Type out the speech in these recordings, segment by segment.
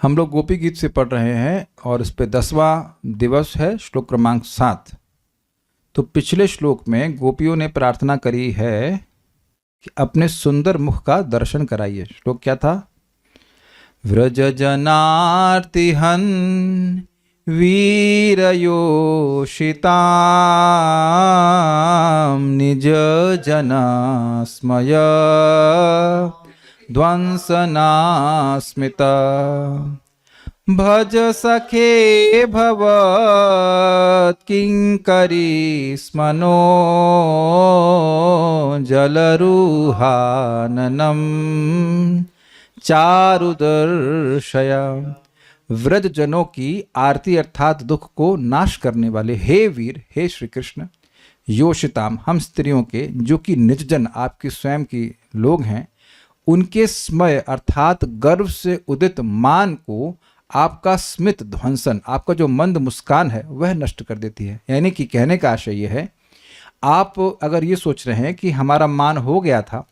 हम लोग गोपी गीत से पढ़ रहे हैं और इस पे 10वां दिवस है, श्लोक क्रमांक 7। तो पिछले श्लोक में गोपियों ने प्रार्थना करी है कि अपने सुंदर मुख का दर्शन कराइए। श्लोक क्या था? व्रज जनार्तिहन वीरयोषिताम निज जनास्मय ध्वंसनास्मिता भज सखे भवत् किंकरी स्मनो जलरूहाननम चारुदर्शया। व्रज जनों की आरती अर्थात दुख को नाश करने वाले हे वीर, हे श्री कृष्ण, योषिताम हम स्त्रियों के, जो कि निजजन आपकी स्वयं की लोग हैं, उनके स्मय अर्थात गर्व से उदित मान को आपका स्मित ध्वंसन, आपका जो मंद मुस्कान है वह नष्ट कर देती है। यानी कि कहने का आशय यह है, आप अगर ये सोच रहे हैं कि हमारा मान हो गया था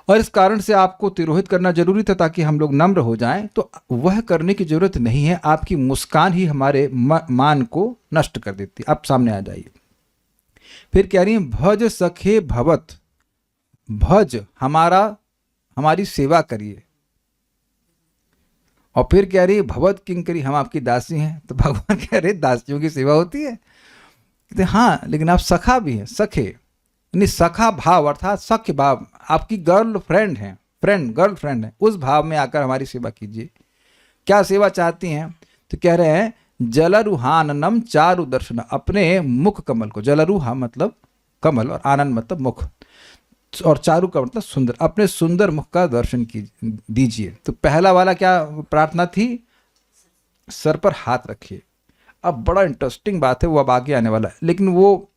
और इस कारण से आपको तिरोहित करना जरूरी था ताकि हम लोग नम्र हो जाएं, तो वह करने की जरूरत नहीं है। आपकी मुस्कान ही हमारे मान को नष्ट कर देती। अब सामने आ जाइए। फिर कह रही है भज सखे भवत, भज हमारी सेवा करिए। और फिर कह रही है भवत किंकरी, हम आपकी दासी हैं। तो भगवान कह रहे दासियों की सेवा होती है? कहते हाँ, लेकिन आप सखा भी हैं। सखे यानी सखा भाव अर्थात सख्य भाव, आपकी गर्ल फ्रेंड हैं, गर्ल फ्रेंड है, उस भाव में आकर हमारी सेवा कीजिए। क्या सेवा चाहती हैं? तो कह रहे हैं जलरुहाननम चारु दर्शन, अपने मुख कमल को, जलरुहा मतलब कमल और आनंद मतलब मुख, और चारु का मतलब सुंदर, अपने सुंदर मुख का दर्शन दीजिए। तो पहला वाला क्या प्रार्थना थी? सर पर हाथ रखिए। अब बड़ा इंटरेस्टिंग बात है, वो अब आगे आने वाला है, लेकिन वो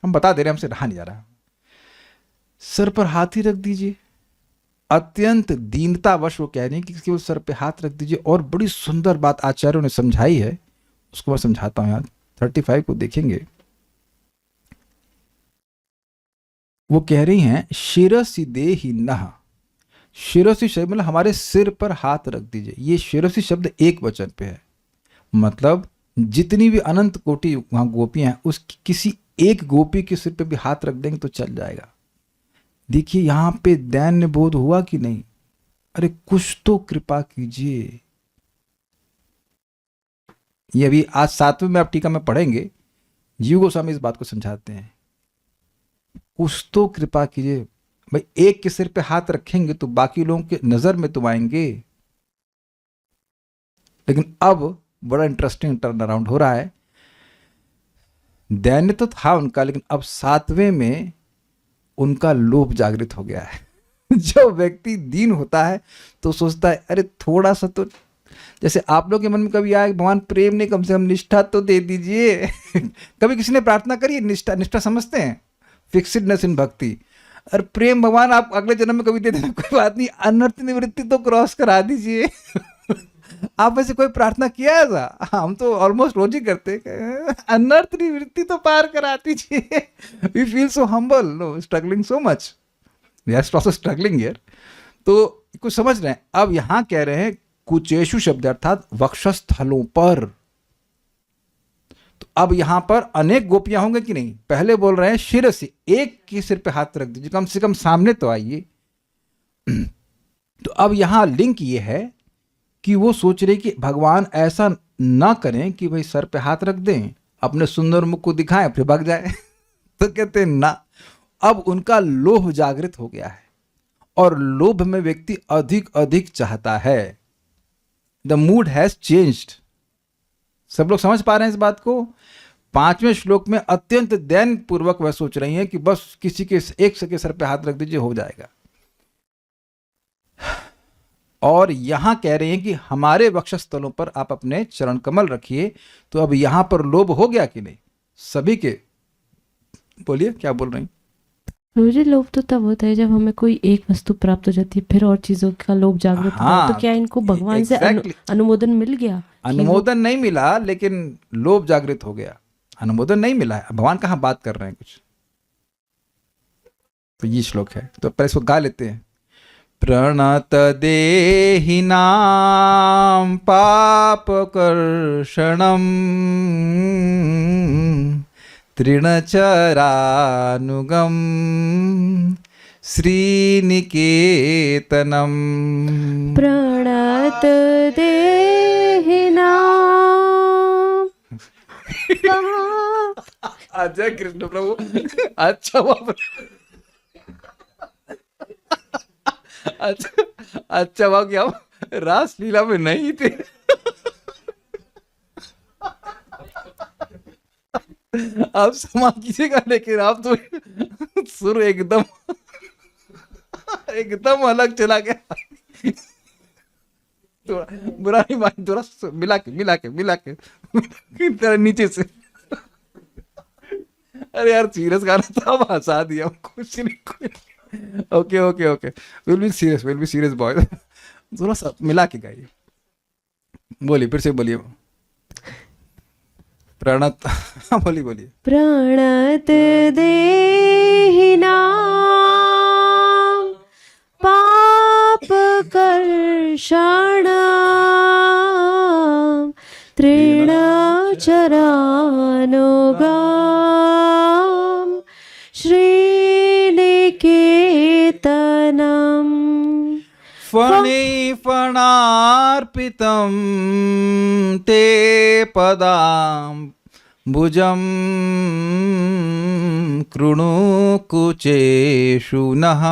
हम बता दे रहे हैं, हमसे रहा नहीं जा रहा। सर पर हाथ ही रख दीजिए। अत्यंत दीनतावश वो कह रही है कि केवल सर पे हाथ रख दीजिए। और बड़ी सुंदर बात आचार्यों ने समझाई है, उसको मैं समझाता हूं। यार 35 को देखेंगे, वो कह रही हैं शिरसि देहि नः। शिरसि शब्द मतलब हमारे सिर पर हाथ रख दीजिए। ये शिरसि शब्द एक वचन पे है, मतलब जितनी भी अनंत कोटि वहां गोपियां हैं, उस किसी एक गोपी के सिर पे भी हाथ रख देंगे तो चल जाएगा। देखिए यहां पे दैन्य बोध हुआ कि नहीं? अरे कुछ तो कृपा कीजिए। ये अभी आज 7वें में आप टीका में पढ़ेंगे, जीव गोस्वामी इस बात को समझाते हैं। कुछ तो कृपा कीजिए भाई। एक के सिर पे हाथ रखेंगे तो बाकी लोगों के नजर में तो आएंगे। लेकिन अब बड़ा इंटरेस्टिंग टर्न अराउंड हो रहा है। दैन्य तो था उनका, लेकिन अब 7वें में उनका लोभ जागृत हो गया है। जो व्यक्ति दीन होता है तो सोचता है अरे थोड़ा सा तो, जैसे आप लोग के मन में कभी आए भगवान प्रेम ने कम से कम निष्ठा तो दे दीजिए। कभी किसी ने प्रार्थना करी? निष्ठा समझते हैं, फिक्सिडनेस इन भक्ति। और प्रेम भगवान आप अगले जन्म में कभी दे देना, कोई बात नहीं, अनर्थ निवृत्ति तो क्रॉस करा दीजिए। आप वैसे कोई प्रार्थना किया है ऐसा? हम तो ऑलमोस्ट रोज ही करते हैं, अनर्थ निवृत्ति तो पार करा दीजिए। We feel so humble, no struggling so much, we are also struggling here. तो कुछ समझ रहे हैं? अब यहां कह रहे हैं कुचेशु शब्द अर्थात वक्षस्थलों पर। तो अब यहां पर अनेक गोपियां होंगे कि नहीं? पहले बोल रहे हैं शिर से, एक के सिर पे हाथ रख दीजिए, कम से कम सामने तो आइए। तो अब यहां लिंक ये है कि वो सोच रहे कि भगवान ऐसा ना करें कि भाई सर पे हाथ रख दें, अपने सुंदर मुख को दिखाएं फिर भाग जाए। तो कहते हैं ना, अब उनका लोभ जागृत हो गया है और लोभ में व्यक्ति अधिक अधिक चाहता है। The mood has changed. सब लोग समझ पा रहे हैं इस बात को? 5वें श्लोक में अत्यंत दैन्य पूर्वक वह सोच रही हैं कि बस किसी के एक के सर पे हाथ रख दीजिए, हो जाएगा। और यहां कह रहे हैं कि हमारे वक्षस्थलों पर आप अपने चरण कमल रखिए। तो अब यहां पर लोभ हो गया कि नहीं सभी के? बोलिए क्या बोल रही? मुझे लोभ तो तब होता है जब हमें कोई एक वस्तु प्राप्त हो जाती है, फिर और चीजों का लोभ जागृत होता है। तो क्या इनको भगवान से अनुमोदन मिल गया? अनुमोदन नहीं मिला, लेकिन लोभ जागृत हो गया। अनुमोदन नहीं मिला है, भगवान कहां बात कर रहे हैं कुछ। तो ये श्लोक है, तो पहले इसको गा लेते हैं। प्रणत देहिनां पापकर्षणं तृणचरानुगं श्रीनिकेतनम्। प्रणत देहिनां अजय कृष्ण प्रभु, अच्छा बाप, अच्छा बाप, क्या रासलीला में नहीं थे? आप क्षमा कीजिएगा, लेकिन आप तो सुर एकदम एकदम अलग चला गया। थोड़ा बुरा नहीं मान, थोड़ा मिला के तेरा नीचे से। अरे यार सीरियस गाना था, अब हंसा दिया, कुछ नहीं। Okay okay okay, will be serious boy. थोड़ा सा मिला के गाइए, बोलिए, फिर से बोलिए। प्रणत, बोलिए। प्रणत देहिनां पापकर्षणं तृणचरानुगं श्रीनिकेतनम्। फणिफणार्पितं ते पदाम्बुजं कृणु कुचेषु नः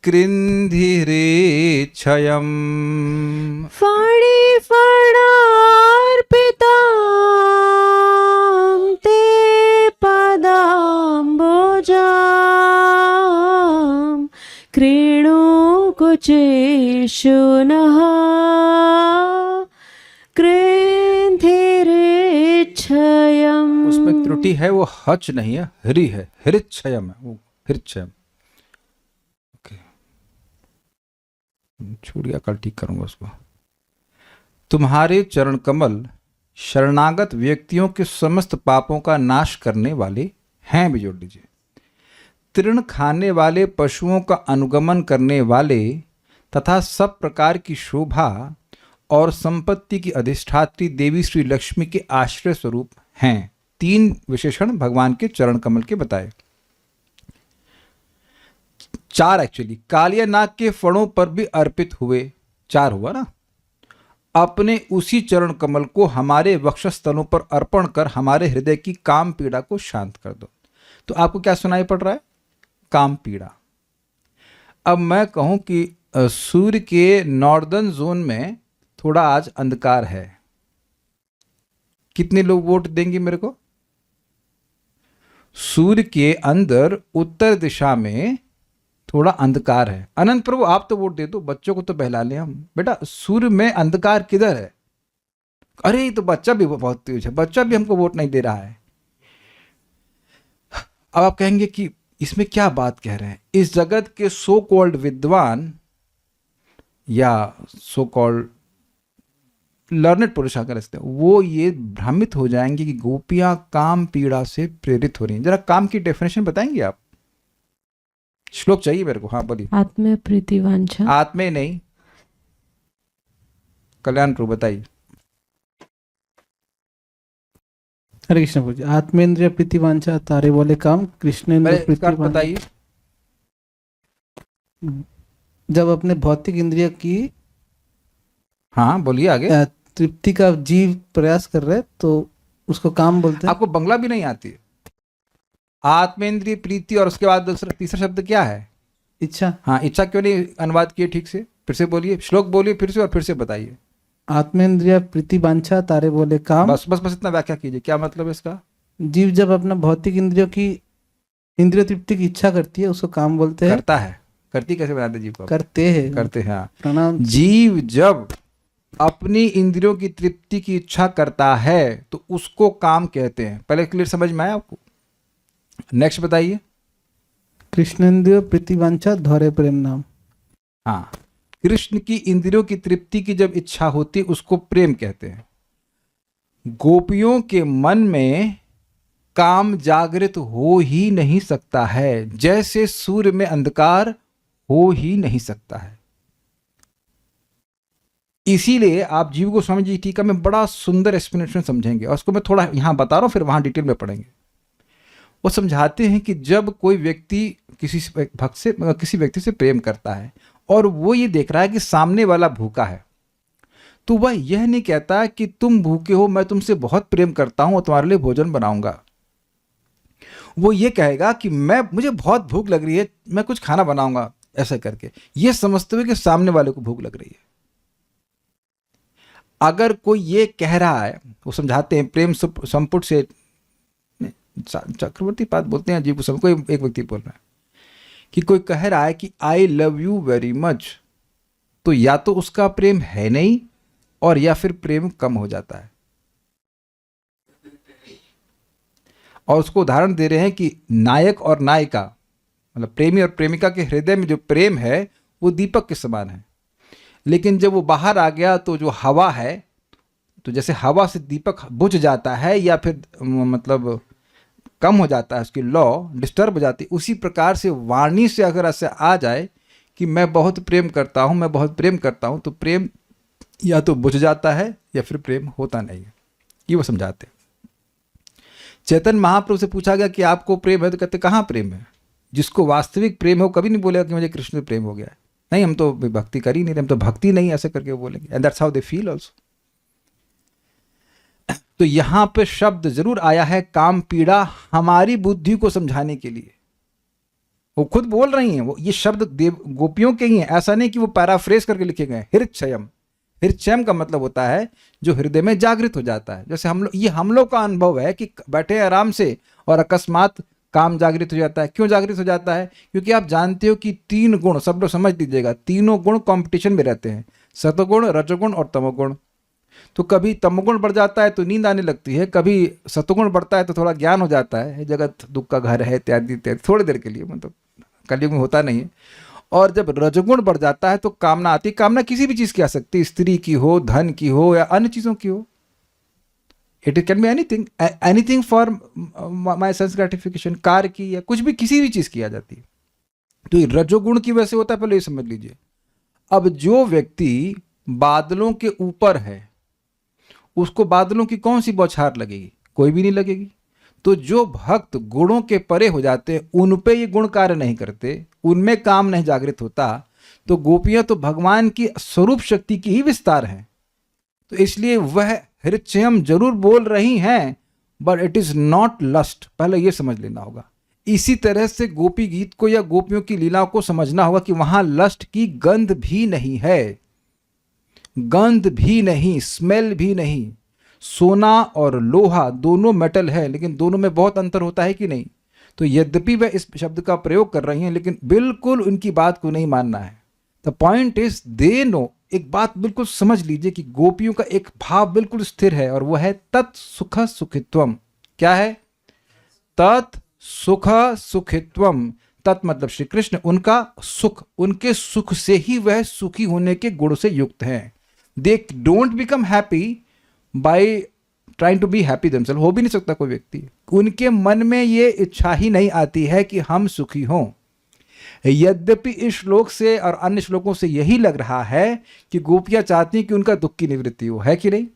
कृन्धिरेच्छयम्। फणिफणार्पितं ते पदाम्बुजं कृणु कुचेषु नः कृन्धिरेच्छयम्। उसमें त्रुटि है, वो हच नहीं है, हरि है, हृच्छयम है वो, हृच्छयम। ओके, छूट गया, कल ठीक करूंगा उसको। तुम्हारे चरण कमल शरणागत व्यक्तियों के समस्त पापों का नाश करने वाले हैं, भी जोड़ लीजिए। तृण खाने वाले पशुओं का अनुगमन करने वाले तथा सब प्रकार की शोभा और संपत्ति की अधिष्ठात्री देवी श्री लक्ष्मी के आश्रय स्वरूप हैं। 3 विशेषण भगवान के चरण कमल के बताए, 4 एक्चुअली। कालिया नाग के फणों पर भी अर्पित हुए, 4 हुआ ना। अपने उसी चरण कमल को हमारे वक्षस्थलों पर अर्पण कर हमारे हृदय की काम पीड़ा को शांत कर दो। तो आपको क्या सुनाई पड़ रहा है? काम पीड़ा। अब मैं कहूं कि सूर्य के नॉर्दर्न जोन में थोड़ा आज अंधकार है, कितने लोग वोट देंगे मेरे को? सूर्य के अंदर उत्तर दिशा में थोड़ा अंधकार है। अनंत प्रभु आप तो वोट दे दो, बच्चों को तो बहला लें हम। बेटा सूर्य में अंधकार किधर है? अरे ये तो बच्चा भी बहुत तेज है, बच्चा भी हमको वोट नहीं दे रहा है। अब आप कहेंगे कि इसमें क्या बात कह रहे हैं? इस जगत के सो कॉल्ड विद्वान या सो कॉल्ड लर्नेड पुरुष आकर रखते हैं, वो ये भ्रमित हो जाएंगे कि गोपियां काम पीड़ा से प्रेरित हो रही हैं। जरा काम की डेफिनेशन बताएंगे आप? श्लोक चाहिए मेरे को। हाँ बोलिए। आत्मे प्रीति वांछा। आत्मे नहीं, कल्याण प्रभु बताइए। हरे कृष्ण पूज्य। आत्मेंद्रिय प्रीति वांछा तारे बोले काम, कृष्णेंद्र प्रीति बताइए। जब अपने भौतिक इंद्रिय की, हाँ बोलिए आगे, तृप्ति का जीव प्रयास कर रहे तो उसको काम बोलते हैं। आपको बंगला भी नहीं आती है? आत्मेंद्रिय प्रीति और उसके बाद तीसरा शब्द क्या है? इच्छा। हाँ, इच्छा क्यों नहीं अनुवाद किए ठीक से? फिर से बोलिए, श्लोक बोलिए फिर से, और फिर से बताइए। आत्मेंद्रिय प्रीति वांछा तारे बोले काम। बस बस बस इतना व्याख्या कीजिए, क्या मतलब है इसका? जीव जब अपना भौतिक इंद्रियों की इंद्रिय तृप्ति की इच्छा करती है उसको काम बोलते हैं। करता है, करती कैसे बनाते जीव को? करते हैं, करते हैं। प्रणाम। जीव जब अपनी इंद्रियों की तृप्ति की इच्छा करता है तो उसको काम कहते हैं। पहले क्लियर समझ में आया आपको? नेक्स्ट बताइए। कृष्णेंद्रिय प्रीति वांछा धौरे प्रेम नाम। हाँ, कृष्ण की इंद्रियों की तृप्ति की जब इच्छा होती उसको प्रेम कहते हैं। गोपियों के मन में काम जागृत हो ही नहीं सकता है। जैसे सूर्य में अंधकार हो ही नहीं सकता है। इसीलिए आप जीव गोस्वामी जी टीका में बड़ा सुंदर एक्सप्लेनेशन समझेंगे, और उसको मैं थोड़ा यहाँ बता रहा हूँ, फिर वहाँ डिटेल में पढ़ेंगे। वो समझाते हैं कि जब कोई व्यक्ति किसी व्यक्ति से प्रेम करता है और वो ये देख रहा है कि सामने वाला भूखा है, तो वह यह नहीं कहता कि तुम भूखे हो, मैं तुमसे बहुत प्रेम करता हूं और तुम्हारे लिए भोजन बनाऊंगा। वो ये कहेगा कि मुझे बहुत भूख लग रही है, मैं कुछ खाना बनाऊंगा, ऐसा करके ये समझते हुए कि सामने वाले को भूख लग रही है। अगर कोई ये कह रहा है, वो समझाते हैं प्रेम संपुट से, चक्रवर्ती पाद बोलते हैं, जीव कोई एक व्यक्ति बोल रहा है कि कोई कह रहा है कि I love you very much, तो या तो उसका प्रेम है नहीं, और या फिर प्रेम कम हो जाता है। और उसको उदाहरण दे रहे हैं कि नायक और नायिका, मतलब प्रेमी और प्रेमिका के हृदय में जो प्रेम है वो दीपक के समान है, लेकिन जब वो बाहर आ गया तो जो हवा है, तो जैसे हवा से दीपक बुझ जाता है या फिर मतलब कम हो जाता है, उसकी लौ डिस्टर्ब हो जाती है, उसी प्रकार से वाणी से अगर ऐसे आ जाए कि मैं बहुत प्रेम करता हूँ, मैं बहुत प्रेम करता हूँ, तो प्रेम या तो बुझ जाता है या फिर प्रेम होता नहीं है। ये वो समझाते हैं। चैतन्य महाप्रभु से पूछा गया कि आपको प्रेम है, तो कहते कहाँ प्रेम है? जिसको वास्तविक प्रेम हो कभी नहीं बोलेगा कि मुझे कृष्ण से प्रेम हो गया है, नहीं हम तो भक्ति कर ही नहीं रहे, हम तो भक्ति नहीं, ऐसे करके वो बोलेंगे। And that's how they feel also. तो यहां पे शब्द जरूर आया है काम पीड़ा, हमारी बुद्धि को समझाने के लिए। वो खुद बोल रही हैं, वो ये शब्द देव गोपियों के ही हैं, ऐसा नहीं कि वो पैराफ्रेज करके लिखे गए। हृच्छयम, हृच्छयम का मतलब होता है जो हृदय में जागृत हो जाता है। जैसे हम लोग का अनुभव है कि बैठे आराम से और अकस्मात काम जागृत हो जाता है। क्यों जागृत हो जाता है? क्योंकि आप जानते हो कि 3 गुण, सब लोग समझ लीजिएगा, तीनों गुण कंपटीशन में रहते हैं, सतगुण, रजोगुण और तमोगुण। तो कभी तमोगुण बढ़ जाता है तो नींद आने लगती है, कभी सतगुण बढ़ता है तो थोड़ा ज्ञान हो जाता है, जगत दुख का घर है इत्यादि इत्यादि, थोड़ी देर के लिए, मतलब कलयुग में होता नहीं है। और जब रजोगुण बढ़ जाता है तो कामना आती। कामना किसी भी चीज़ की आ सकती है, स्त्री की हो, धन की हो, या अन्य चीज़ों की हो। It can be anything for my sense gratification, car की या कुछ भी, किसी भी चीज़ की आ जाती है। तो ये रजोगुण की वजह से होता है, पहले ये समझ लीजिए। अब जो व्यक्ति बादलों के ऊपर है उसको बादलों की कौन सी बौछार लगेगी? कोई भी नहीं लगेगी। तो जो भक्त गुणों के परे हो जाते हैं, उन पे ये गुण कार्य नहीं करते, उनमें काम नहीं जागृत होता, तो गोपियां तो भगवान की स्वरूप शक्ति की ही विस्तार है। तो इसलिए वह हृच्छयम जरूर बोल रही हैं, but it is not lust, पहले ये समझ लेना होगा। इसी तरह से गोपी गीत को या गोपियों की लीलाओं को समझना होगा कि वहां लस्ट की गंध भी नहीं है, गंध भी नहीं, स्मेल भी नहीं। सोना और लोहा दोनों मेटल है, लेकिन दोनों में बहुत अंतर होता है कि नहीं? तो यद्यपि वह इस शब्द का प्रयोग कर रही हैं, लेकिन बिल्कुल उनकी बात को नहीं मानना है। The point is they know, एक बात बिल्कुल समझ लीजिए कि गोपियों का एक भाव बिल्कुल स्थिर है, और वह है तत् सुख सुखित्वम। क्या है? तत् सुख सुखित्वम। तत् मतलब श्री कृष्ण, उनका सुख, उनके सुख से ही वह सुखी होने के गुण से युक्त हैं। They don't become happy by trying to be happy themself. हो भी नहीं सकता कोई व्यक्ति, उनके मन में ये इच्छा ही नहीं आती है कि हम सुखी हों। यद्यपि इस श्लोक से और अन्य श्लोकों से यही लग रहा है कि गोपियां चाहती हैं कि उनका दुख की निवृत्ति हो, है कि नहीं?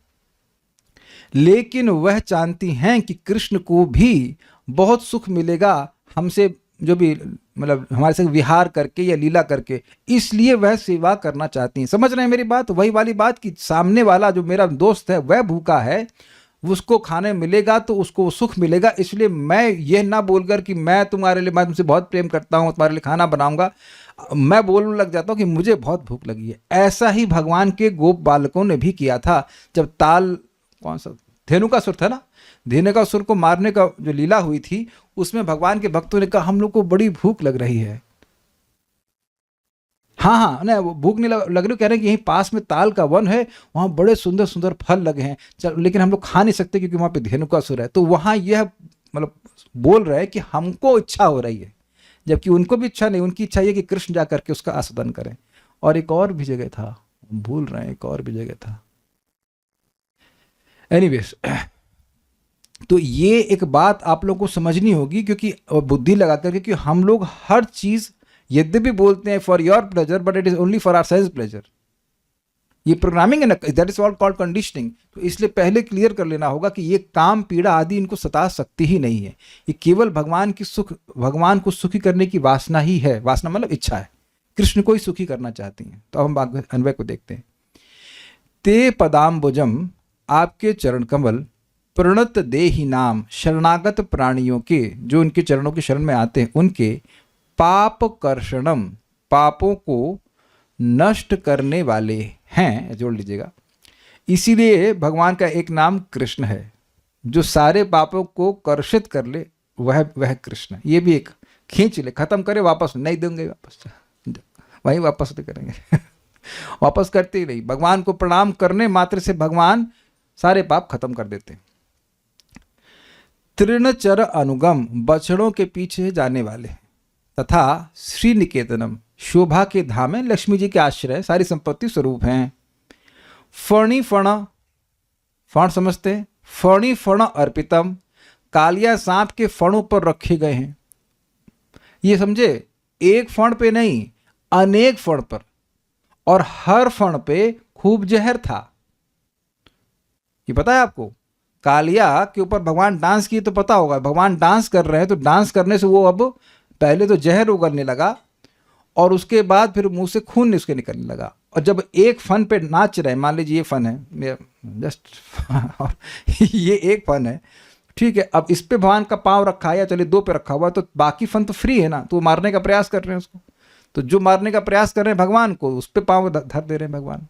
लेकिन वह जानती हैं कि कृष्ण को भी बहुत सुख मिलेगा हमसे, जो भी मतलब हमारे साथ विहार करके या लीला करके, इसलिए वह सेवा करना चाहती हैं। समझ रहे हैं मेरी बात? वही वाली बात कि सामने वाला जो मेरा दोस्त है वह भूखा है, उसको खाने मिलेगा तो उसको सुख मिलेगा, इसलिए मैं ये ना बोलकर कि मैं तुमसे बहुत प्रेम करता हूँ, तुम्हारे लिए खाना बनाऊंगा, मैं बोलने लग जाता हूँ कि मुझे बहुत भूख लगी है। ऐसा ही भगवान के गोप बालकों ने भी किया था। जब ताल, कौन सा धेनुकासुर था ना, धेनुकासुर को मारने का जो लीला हुई थी, उसमें भगवान के भक्तों ने कहा हम लोग को बड़ी भूख लग रही है। हाँ, नहीं वो भूख नहीं लग रही, कह रहे हैं कि यहीं पास में ताल का वन है, वहाँ बड़े सुंदर सुंदर फल लगे हैं, चल, लेकिन हम लोग खा नहीं सकते क्योंकि वहाँ पे धेनुकासुर है। तो वहाँ यह मतलब बोल रहे हैं कि हमको इच्छा हो रही है, जबकि उनको भी इच्छा नहीं, उनकी इच्छा ये कि कृष्ण जा करके उसका आस्वादन करें। और एक और भी जगह था, भूल रहे हैं, एक और भी जगह था। एनीवेज, तो ये एक बात आप लोगों को समझनी होगी, क्योंकि बुद्धि लगा करके कि हम लोग हर चीज़ यद्यपि बोलते हैं for your pleasure but it is only for our sense pleasure. ये प्रोग्रामिंग है ना, that is all called conditioning. तो इसलिए पहले क्लियर कर लेना होगा कि ये काम पीड़ा आदि इनको सता सकती ही नहीं है। ये केवल भगवान को सुखी करने की वासना ही है। वासना मतलब इच्छा है, कृष्ण को ही सुखी करना चाहती हैं। तो अब हम अन्वय को देखते हैं। ते पदाम्बुजम, आपके चरण कमल, प्रणत देहि नाम, शरणागत प्राणियों के, जो उनके चरणों की शरण में आते हैं उनके, पाप कर्षणम, पापों को नष्ट करने वाले हैं, जोड़ लीजिएगा। इसीलिए भगवान का एक नाम कृष्ण है, जो सारे पापों को कर्षित कर ले, वह कृष्ण है। ये भी एक खींच ले, खत्म करे, वापस नहीं देंगे, वापस वहीं वापस नहीं करेंगे वापस करते ही नहीं। भगवान को प्रणाम करने मात्र से भगवान सारे पाप खत्म कर देते हैं। तृणचर अनुगम, बछड़ों के पीछे जाने वाले, तथा श्री निकेतनम, शोभा के धाम है, लक्ष्मी जी के आश्रय, सारी संपत्ति स्वरूप हैं। फणी फण, फण समझते हैं, फणी फण अर्पितम, कालिया सांप के फणों पर रखे गए हैं। ये समझे, एक फण पे नहीं, अनेक फण पर, और हर फण पे खूब जहर था। ये पता है आपको? कालिया के ऊपर भगवान डांस किए तो पता होगा। भगवान डांस कर रहे हैं तो डांस करने से वो अब पहले तो जहर उगलने लगा और उसके बाद फिर मुंह से खून उसके निकलने लगा। और जब एक फन पे नाच रहे, मान लीजिए ये फन है, जस्ट ये एक फन है, ठीक है, अब इस पे भगवान का पांव रखा है या चलिए दो पे रखा हुआ, तो बाकी फन तो फ्री है ना, तो मारने का प्रयास कर रहे हैं उसको। तो जो मारने का प्रयास कर रहे हैं भगवान को, उस पे पांव धर दे रहे हैं भगवान।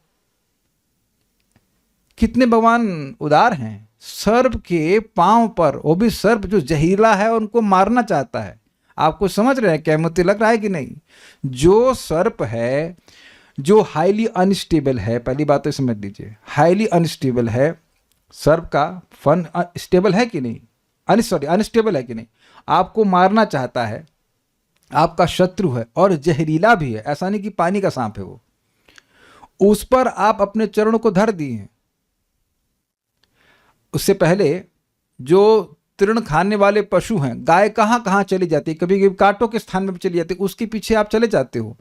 कितने भगवान उदार हैं। सर्प के पांव पर, वो भी सर्प जो जहरीला है, उनको मारना चाहता है। आपको समझ रहे हैं क्या, मुझे लग रहा है कि नहीं? जो सर्प है, जो हाईली अनस्टेबल है, पहली बात तो समझ लीजिए, हाईली अनस्टेबल है। सर्प का फन स्टेबल है कि नहीं? अनस्टेबल है कि नहीं? आपको मारना चाहता है, आपका शत्रु है और जहरीला भी है, ऐसा नहीं कि पानी का सांप है वो। उस पर आप अपने चरणों को धर दिए हैं। उससे पहले जो तृण खाने वाले पशु हैं, गाय कहाँ कहाँ चली जाती है, कभी कभी कांटों के स्थान में भी चली जाती है, उसके पीछे आप चले जाते हो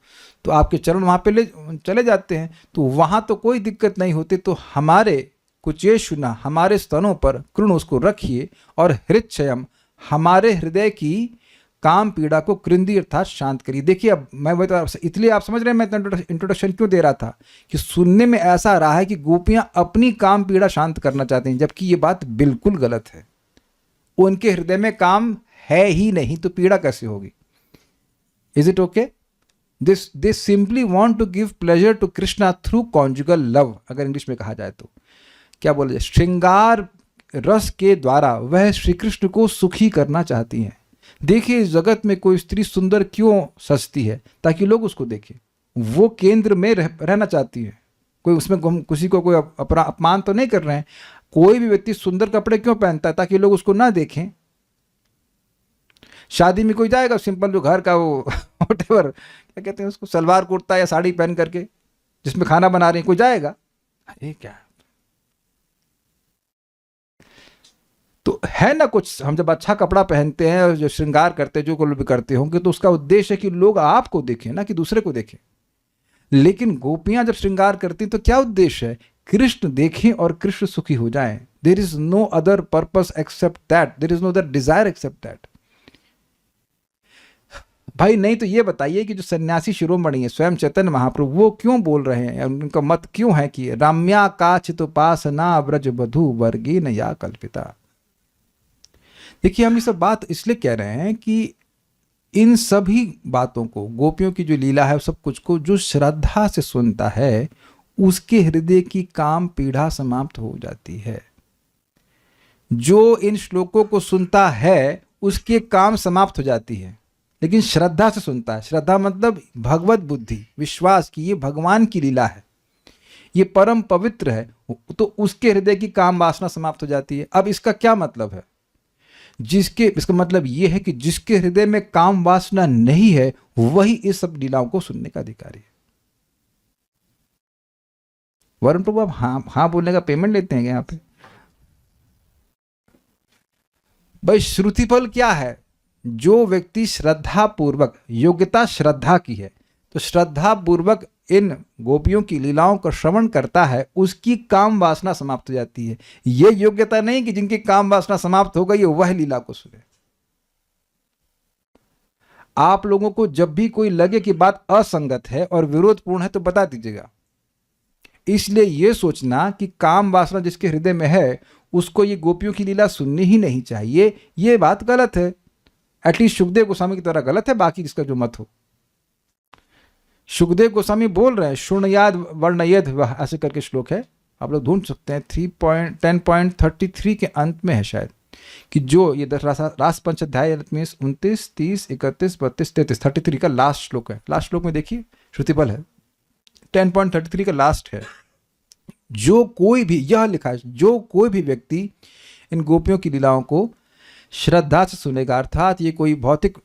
तो आपके चरण वहाँ पे चले जाते हैं, तो वहाँ तो कोई दिक्कत नहीं होती। तो हमारे कुचेशुना, हमारे स्तनों पर कृण उसको रखिए, और हृदयम, हमारे हृदय की काम पीड़ा को कृंदी अर्थात शांत करिए। देखिए अब मैं बता, इसलिए आप समझ रहे हैं मैं इंट्रोडक्शन क्यों दे रहा था, कि सुनने में ऐसा आ रहा है कि गोपियां अपनी काम पीड़ा शांत करना चाहती हैं, जबकि ये बात बिल्कुल गलत है। उनके हृदय में काम है ही नहीं, तो पीड़ा कैसे होगी? Is it okay? They simply want to give pleasure to Krishna through conjugal love. अगर इंग्लिश में कहा जाए तो क्या बोला जाए, श्रृंगार रस के द्वारा वह श्री कृष्ण को सुखी करना चाहती हैं। देखिए इस जगत में कोई स्त्री सुंदर क्यों सजती है? ताकि लोग उसको देखें, वो केंद्र में रहना चाहती है। कोई उसमें किसी को कोई अपमान तो नहीं कर रहे हैं। कोई भी व्यक्ति सुंदर कपड़े क्यों पहनता है? ताकि लोग उसको ना देखें। शादी में कोई जाएगा सिंपल, जो घर का वो व्हाटएवर क्या कहते हैं उसको, सलवार कुर्ता या साड़ी पहन करके, जिसमें खाना बना रहे हैं, कोई जाएगा? अरे क्या तो है ना कुछ। हम जब अच्छा कपड़ा पहनते हैं और जो श्रृंगार करते हैं, जो कोई भी करते होंगे, तो उसका उद्देश्य है कि लोग आपको देखें, ना कि दूसरे को देखें। लेकिन गोपियां जब श्रृंगार करती तो क्या उद्देश्य है? कृष्ण देखें और कृष्ण सुखी हो जाएं। There is no other purpose except that, there is no other desire except that. भाई नहीं तो ये बताइए कि जो सन्यासी शिरोमणि है स्वयं चैतन्य महाप्रभु, वो क्यों बोल रहे हैं, उनका मत क्यों है कि राम्या काचित उपासना व्रज बधु वर्गीन या कल्पिता। देखिए हम ये सब बात इसलिए कह रहे हैं कि इन सभी बातों को, गोपियों की जो लीला है, सब कुछ को जो श्रद्धा से सुनता है, उसके हृदय की काम पीड़ा समाप्त हो जाती है। जो इन श्लोकों को सुनता है उसके काम समाप्त हो जाती है, लेकिन श्रद्धा से सुनता है। श्रद्धा मतलब भगवत बुद्धि, विश्वास की ये भगवान की लीला है, ये परम पवित्र है, तो उसके हृदय की काम वासना समाप्त हो जाती है। अब इसका क्या मतलब है? इसका मतलब यह है कि जिसके हृदय में काम वासना नहीं है, वही इस सब लीलाओं को सुनने का अधिकारी है। वरुण प्रभु, आप हाँ बोलने का पेमेंट लेते हैं यहाँ पे? भाई श्रुति फल क्या है? जो व्यक्ति श्रद्धा पूर्वक, योग्यता श्रद्धा की है, तो श्रद्धा पूर्वक इन गोपियों की लीलाओं का श्रवण करता है, उसकी काम वासना समाप्त हो जाती है। ये योग्यता नहीं कि जिनकी काम वासना समाप्त हो गई वह लीला को सुने। आप लोगों को जब भी कोई लगे कि बात असंगत है और विरोधपूर्ण है तो बता दीजिएगा। इसलिए यह सोचना कि काम वासना जिसके हृदय में है उसको ये गोपियों की लीला सुननी ही नहीं चाहिए, ये बात गलत है। एटलीस्ट सुखदेव गोस्वामी की तरह गलत है, बाकी जिसका जो मत हो। सुखदेव गोस्वामी बोल रहे हैं शृणुयाद वर्णयेद वह, ऐसे करके श्लोक है, आप लोग ढूंढ सकते हैं। 10.33 के अंत में है शायद, कि जो ये रास पंच अध्याय 29, 29, 30, 31, 32, 33, 33 का लास्ट श्लोक है। लास्ट श्लोक में देखिए श्रुतिबल है, 10.33 का लास्ट है। जो कोई भी, यह लिखा है, जो कोई भी व्यक्ति इन गोपियों की लीलाओं को श्रद्धा से सुनेगा, अर्थात ये कोई भौतिक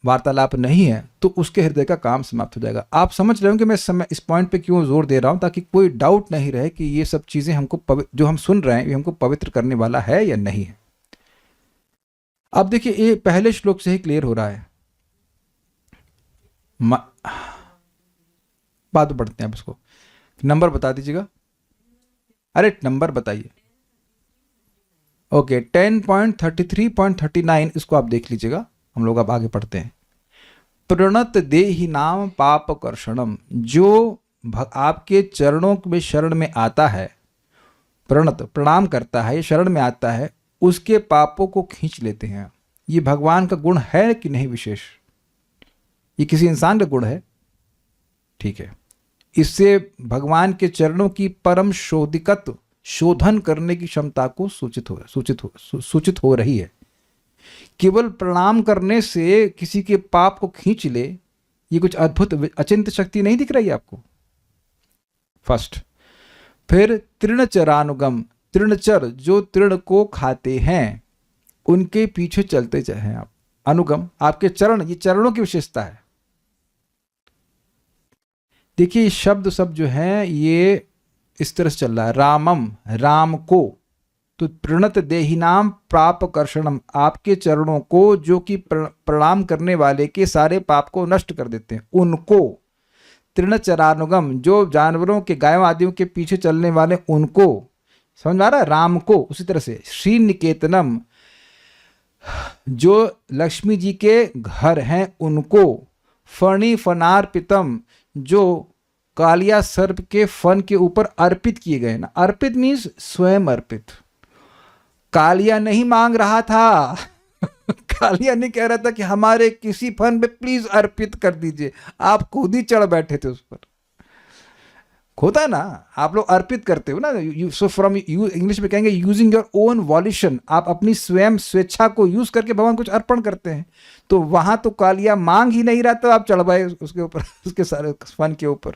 वार्तालाप नहीं है, तो उसके हृदय का काम समाप्त हो जाएगा। आप समझ रहे हो कि मैं इस पॉइंट पे क्यों जोर दे रहा हूं, ताकि कोई डाउट नहीं रहे कि ये सब चीजें हमको जो हम सुन रहे हैं ये हमको पवित्र करने वाला है या नहीं है। अब देखिए ये पहले श्लोक से ही क्लियर हो रहा है। बात पढ़ते हैं अब इसको, नंबर बता दीजिएगा। अरे नंबर बताइए। ओके 10.33.39 इसको आप देख लीजिएगा, हम लोग अब आगे पढ़ते हैं। प्रणत देहि नाम पाप कर्षणम, जो आपके चरणों में शरण में आता है, प्रणत प्रणाम करता है, ये शरण में आता है, उसके पापों को खींच लेते हैं। ये भगवान का गुण है कि नहीं विशेष? ये किसी इंसान का गुण है? ठीक है, इससे भगवान के चरणों की परम शोधिकत्व, शोधन करने की क्षमता को सूचित हो रही है। केवल प्रणाम करने से किसी के पाप को खींच ले, ये कुछ अद्भुत अचिंत्य शक्ति नहीं दिख रही है आपको? फर्स्ट। फिर तृणचरानुगम, तृणचर जो तृण को खाते हैं उनके पीछे चलते हैं आप। अनुगम आपके चरण, ये चरणों की विशेषता है। देखिए शब्द सब जो है ये इस तरह से चल रहा है, रामम राम को, तो प्रणत देहिनाम पाप कर्षणम, आपके चरणों को जो कि प्रणाम करने वाले के सारे पाप को नष्ट कर देते हैं, उनको। तृणचरानुगम जो जानवरों के, गायों आदियों के पीछे चलने वाले उनको, समझ में आ रहा है, राम को। उसी तरह से श्री निकेतनम जो लक्ष्मी जी के घर हैं उनको। फणी फनार्पितम जो कालिया सर्प के फन के ऊपर अर्पित किए गए ना, अर्पित मीन्स स्वयं अर्पित। कालिया नहीं मांग रहा था कालिया नहीं कह रहा था कि हमारे किसी फन पे प्लीज अर्पित कर दीजिए, आप खुद ही चढ़ बैठे थे उस पर। होता ना, आप लोग अर्पित करते हो ना, सो फ्रॉम यू इंग्लिश में कहेंगे यूजिंग योर ओन वॉल्यूशन, आप अपनी स्वयं स्वेच्छा को यूज करके भगवान कुछ अर्पण करते हैं। तो वहां तो कालिया मांग ही नहीं रहा, तो आप चढ़ पाए उसके ऊपर, उसके सारे फन के ऊपर।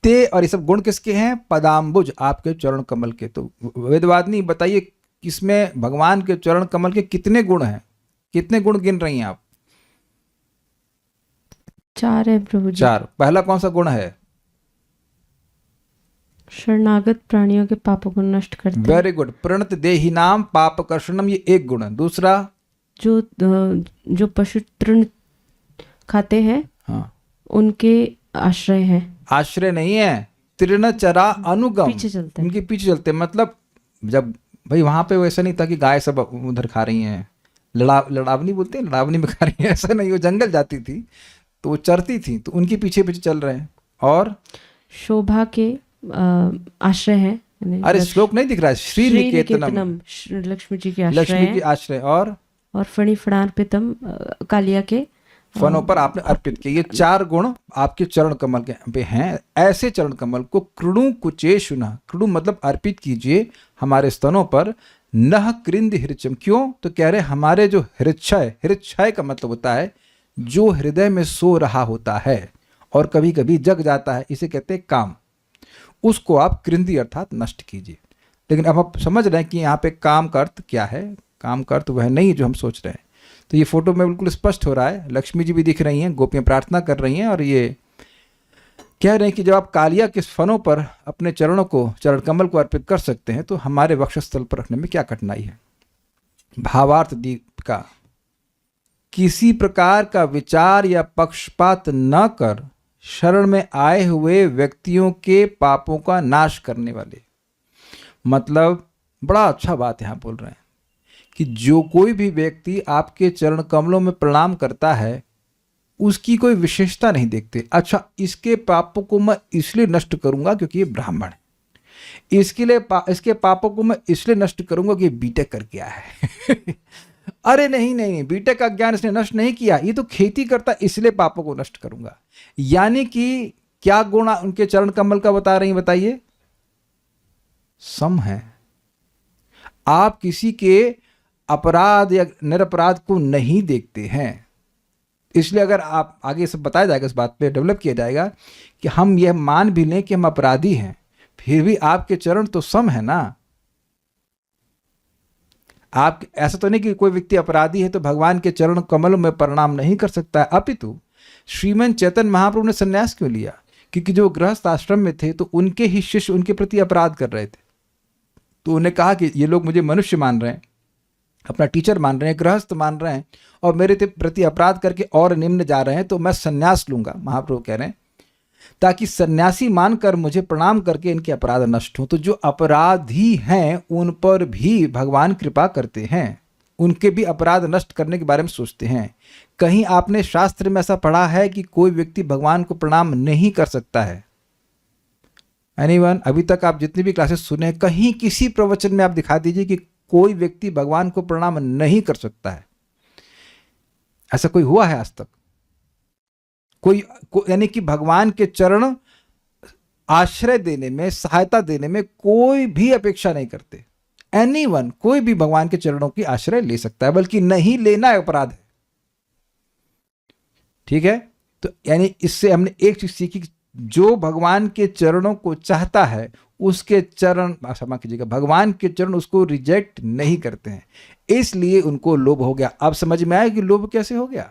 ते और ये सब गुण किसके हैं? पदाम्बुज आपके चरण कमल के। तो वेदवादिनी बताइए इसमें भगवान के चरण कमल के कितने गुण हैं? कितने गुण गिन रही हैं आप? 4 है प्रभु जी। 4। पहला कौन सा गुण है? शरणागत प्राणियों के पापों को नष्ट करते हैं। Very good. प्रणत देहि नाम पाप कर्षणम, ये एक गुण है। दूसरा जो पशु तृण खाते हैं, हाँ, उनके आश्रय है। आश्रय नहीं है, तृणचरा अनुगम, पीछे चलते हैं, उनके पीछे चलते हैं। मतलब जब भाई वहां पे वैसा नहीं था कि गाय सब उधर खा रही हैं, लड़ावनी बोलते हैं, लड़ावनी में खा रही हैं, ऐसा नहीं। वो जंगल जाती थी तो वो चरती थी, तो उनके पीछे पीछे चल रहे हैं। और शोभा के आश्रय है। अरे श्लोक नहीं दिख रहा है? श्री निकेतनम लक्ष्मी जी के आश्रय, लक्ष्मी की आश्रय। और फणी फणार्पितम कालिया के फनों पर आपने अर्पित किए। ये 4 गुण आपके चरण कमल के पे हैं। ऐसे चरण कमल को कृणु कुचेशुना, कृणु मतलब अर्पित कीजिए हमारे स्तनों पर। नह कृंद हृचम, क्यों? तो कह रहे हमारे जो हृच्छय, हृच्छय का मतलब होता है जो हृदय में सो रहा होता है और कभी कभी जग जाता है, इसे कहते हैं काम। उसको आप कृंदी अर्थात नष्ट कीजिए। लेकिन अब आप समझ रहे हैं कि यहाँ पे काम का अर्थ क्या है। काम का अर्थ वह नहीं जो हम सोच रहे हैं। तो ये फोटो में बिल्कुल स्पष्ट हो रहा है, लक्ष्मी जी भी दिख रही हैं, गोपियां प्रार्थना कर रही हैं और ये कह रहे हैं कि जब आप कालिया के फनों पर अपने चरणों को, चरण कमल को अर्पित कर सकते हैं, तो हमारे वक्षस्थल पर रखने में क्या कठिनाई है। भावार्थ दीपिका किसी प्रकार का विचार या पक्षपात न कर शरण में आए हुए व्यक्तियों के पापों का नाश करने वाले। मतलब बड़ा अच्छा बात यहाँ बोल रहे हैं कि जो कोई भी व्यक्ति आपके चरण कमलों में प्रणाम करता है उसकी कोई विशेषता नहीं देखते। अच्छा, इसके पापों को मैं इसलिए नष्ट करूंगा क्योंकि ये ब्राह्मण है, इसके पापों को मैं इसलिए नष्ट करूंगा कि ये बीटेक करके आया है। अरे नहीं नहीं नहीं, बीटेक का ज्ञान इसने नष्ट नहीं किया, ये तो खेती करता, इसलिए पापों को नष्ट करूंगा। यानी कि क्या गुण उनके चरण कमल का बता रही, बताइए? सम है। आप किसी के अपराध या निरपराध को नहीं देखते हैं, इसलिए अगर आप आगे सब बताया जाएगा, इस बात पे डेवलप किया जाएगा कि हम यह मान भी लें कि हम अपराधी हैं, फिर भी आपके चरण तो सम है ना। आप ऐसा तो नहीं कि कोई व्यक्ति अपराधी है तो भगवान के चरण कमल में प्रणाम नहीं कर सकता है। अपितु श्रीमन चैतन्य महाप्रभु ने संन्यास क्यों लिया? क्योंकि जो गृहस्थ आश्रम में थे तो उनके ही शिष्य उनके प्रति अपराध कर रहे थे, तो उन्हें कहा कि ये लोग मुझे मनुष्य मान रहे हैं, अपना टीचर मान रहे हैं, गृहस्थ मान रहे हैं और मेरे प्रति अपराध करके और निम्न जा रहे हैं, तो मैं संन्यास लूंगा। महाप्रभु कह रहे हैं ताकि सन्यासी मानकर मुझे प्रणाम करके इनके अपराध नष्ट हों। तो जो अपराधी हैं उन पर भी भगवान कृपा करते हैं, उनके भी अपराध नष्ट करने के बारे में सोचते हैं। कहीं आपने शास्त्र में ऐसा पढ़ा है कि कोई व्यक्ति भगवान को प्रणाम नहीं कर सकता है? एनीवन? अभी तक आप जितनी भी क्लासेस सुने, कहीं किसी प्रवचन में आप दिखा दीजिए कि कोई व्यक्ति भगवान को प्रणाम नहीं कर सकता है। ऐसा कोई हुआ है आज तक? यानी कि भगवान के चरण आश्रय देने में, सहायता देने में कोई भी अपेक्षा नहीं करते। एनीवन, कोई भी भगवान के चरणों की आश्रय ले सकता है, बल्कि नहीं लेना अपराध है। ठीक है? तो यानी इससे हमने एक चीज सीखी, जो भगवान के चरणों को चाहता है उसके चरण, क्षमा कीजिएगा, भगवान के चरण उसको रिजेक्ट नहीं करते हैं, इसलिए उनको लोभ हो गया। अब समझ में आया कि लोभ कैसे हो गया?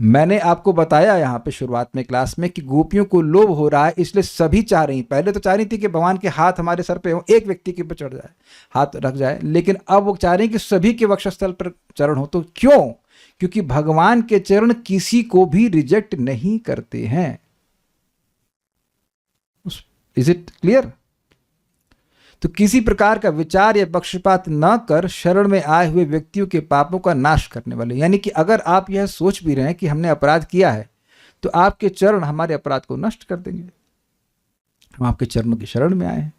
मैंने आपको बताया यहाँ पे शुरुआत में क्लास में कि गोपियों को लोभ हो रहा है, इसलिए सभी चाह रही, पहले तो चाह रही थी कि भगवान के हाथ हमारे सर पे हो, एक व्यक्ति के ऊपर चढ़ जाए, हाथ रख जाए, लेकिन अब वो चाह रही कि सभी के वक्षस्थल पर चरण हो। तो क्यों? क्योंकि भगवान के चरण किसी को भी रिजेक्ट नहीं करते हैं। Is it clear? तो किसी प्रकार का विचार या पक्षपात न कर शरण में आए हुए व्यक्तियों के पापों का नाश करने वाले। यानी कि अगर आप यह सोच भी रहे हैं कि हमने अपराध किया है तो आपके चरण हमारे अपराध को नष्ट कर देंगे। हम आपके चरणों की शरण में आए हैं।